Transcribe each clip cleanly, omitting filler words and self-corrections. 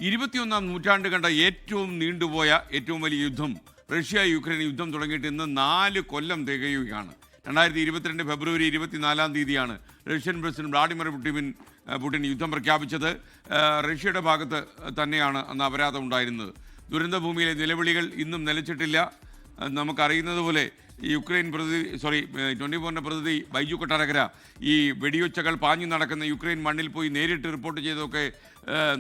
21-ാം നൂറ്റാണ്ട് കണ്ട ഏറ്റവും നീണ്ടുപോയ ഏറ്റവും വലിയ യുദ്ധം റഷ്യ യുക്രൈൻ യുദ്ധം തുടങ്ങിയിട്ട് ഇന്ന് 4 കൊല്ലം തികയുകയാണ്. 2022 ഫെബ്രുവരി 24-ാം തീയതിയാണ് റഷ്യൻ പ്രസിഡന്റ് വ്ളാഡിമിർ പുടിൻ യുദ്ധം പ്രഖ്യാപിച്ചത്. റഷ്യയുടെ ഭാഗത്ത് തന്നെയാണ് അന്ന് അപരാധം ഉണ്ടായിരുന്നത്. ദുരന്തഭൂമിയിലെ നിലവിളികൾ ഇന്നും നിലച്ചിട്ടില്ല. നമുക്കറിയുന്നത് പോലെ യുക്രൈൻ പ്രതിനിധി 24-ന്റെ പ്രതിനിധി ബൈജു കൊട്ടാരക്കര ഈ വെടിയൊച്ചകൾ പാഞ്ഞു നടക്കുന്ന യുക്രൈൻ മണ്ണിൽ പോയി നേരിട്ട് റിപ്പോർട്ട് ചെയ്തതൊക്കെ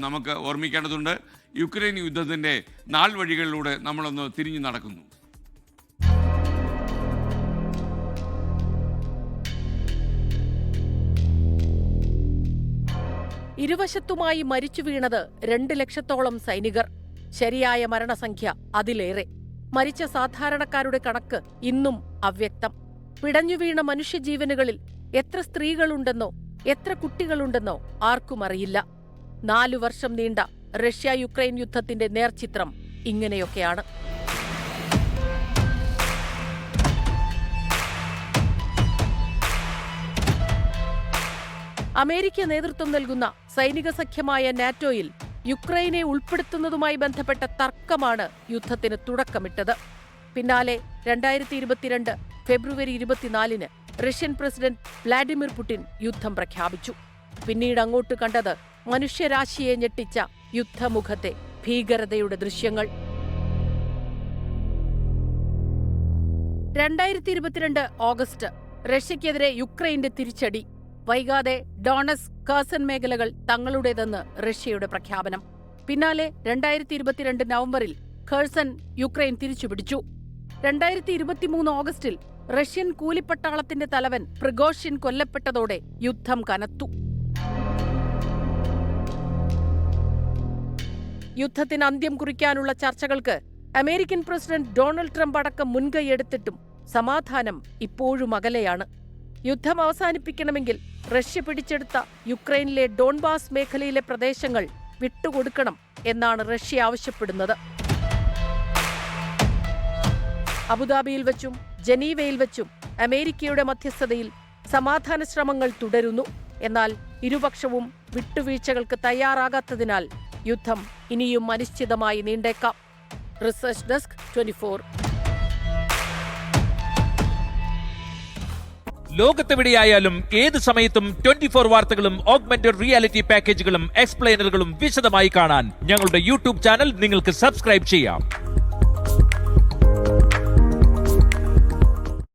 നമുക്ക് ഓർമ്മിക്കേണ്ടതുണ്ട്. യുക്രൈൻ യുദ്ധത്തിൻ്റെ നാൾ വഴികളിലൂടെ നമ്മളൊന്ന് തിരിഞ്ഞു നടക്കുന്നു. ഇരുവശത്തുമായി മരിച്ചു വീണത് 2 ലക്ഷത്തോളം സൈനികർ. ശരിയായ മരണസംഖ്യ അതിലേറെ. മരിച്ച സാധാരണക്കാരുടെ കണക്ക് ഇന്നും അവ്യക്തം. പിടഞ്ഞുവീണ മനുഷ്യജീവനുകളിൽ എത്ര സ്ത്രീകളുണ്ടെന്നോ എത്ര കുട്ടികളുണ്ടെന്നോ ആർക്കും അറിയില്ല. 4 വർഷം നീണ്ട റഷ്യ യുക്രൈൻ യുദ്ധത്തിന്റെ നേർചിത്രം ഇങ്ങനെയൊക്കെയാണ്. അമേരിക്ക നേതൃത്വം നൽകുന്ന സൈനിക സഖ്യമായ നാറ്റോയിൽ യുക്രൈനെ ഉൾപ്പെടുത്തുന്നതുമായി ബന്ധപ്പെട്ട തർക്കമാണ് യുദ്ധത്തിന് തുടക്കമിട്ടത്. പിന്നാലെ 2022 ഫെബ്രുവരി 24-ന് റഷ്യൻ പ്രസിഡന്റ് വ്ളാഡിമിർ പുടിൻ യുദ്ധം പ്രഖ്യാപിച്ചു. പിന്നീട് അങ്ങോട്ട് കണ്ടത് മനുഷ്യരാശിയെ ഞെട്ടിച്ച യുദ്ധമുഖത്തെ ഭീകരതയുടെ ദൃശ്യങ്ങൾ. 2022 ഓഗസ്റ്റ് റഷ്യക്കെതിരെ യുക്രൈന്റെ തിരിച്ചടി. വൈകാതെ ഡോണസ്, കേഴ്സൺ മേഖലകൾ തങ്ങളുടേതെന്ന് റഷ്യയുടെ പ്രഖ്യാപനം. പിന്നാലെ 2022 നവംബറിൽ കേഴ്സൺ യുക്രൈൻ തിരിച്ചുപിടിച്ചു. 2023 ഓഗസ്റ്റിൽ റഷ്യൻ കൂലിപ്പട്ടാളത്തിന്റെ തലവൻ പ്രിഗോഷിൻ കൊല്ലപ്പെട്ടതോടെ യുദ്ധം കനത്തു. യുദ്ധത്തിന് അന്ത്യം കുറിക്കാനുള്ള ചർച്ചകൾക്ക് അമേരിക്കൻ പ്രസിഡന്റ് ഡൊണാൾഡ് ട്രംപ് അടക്കം മുൻകൈയെടുത്തിട്ടും സമാധാനം ഇപ്പോഴും അകലെയാണ്. യുദ്ധം അവസാനിപ്പിക്കണമെങ്കിൽ റഷ്യ പിടിച്ചെടുത്ത യുക്രൈനിലെ ഡോൺബാസ് മേഖലയിലെ പ്രദേശങ്ങൾ വിട്ടുകൊടുക്കണം എന്നാണ് റഷ്യ ആവശ്യപ്പെടുന്നത്. അബുദാബിയിൽ വച്ചും ജനീവയിൽ വച്ചും അമേരിക്കയുടെ മധ്യസ്ഥതയിൽ സമാധാന ശ്രമങ്ങൾ തുടരുന്നു. എന്നാൽ ഇരുപക്ഷവും വിട്ടുവീഴ്ചകൾക്ക് തയ്യാറാകാത്തതിനാൽ യുദ്ധം ഇനിയും അനിശ്ചിതമായി നീണ്ടേക്കാം. Research desk 24. ലോകത്തെവിടെയായാലും ഏത് സമയത്തും 24 വാർത്തകളും ഓഗ്മെന്റഡ് റിയാലിറ്റി പാക്കേജുകളും എക്സ്പ്ലെയിനറുകളും വിശദമായി കാണാൻ ഞങ്ങളുടെ യൂട്യൂബ് ചാനൽ നിങ്ങൾക്ക് സബ്സ്ക്രൈബ് ചെയ്യാം.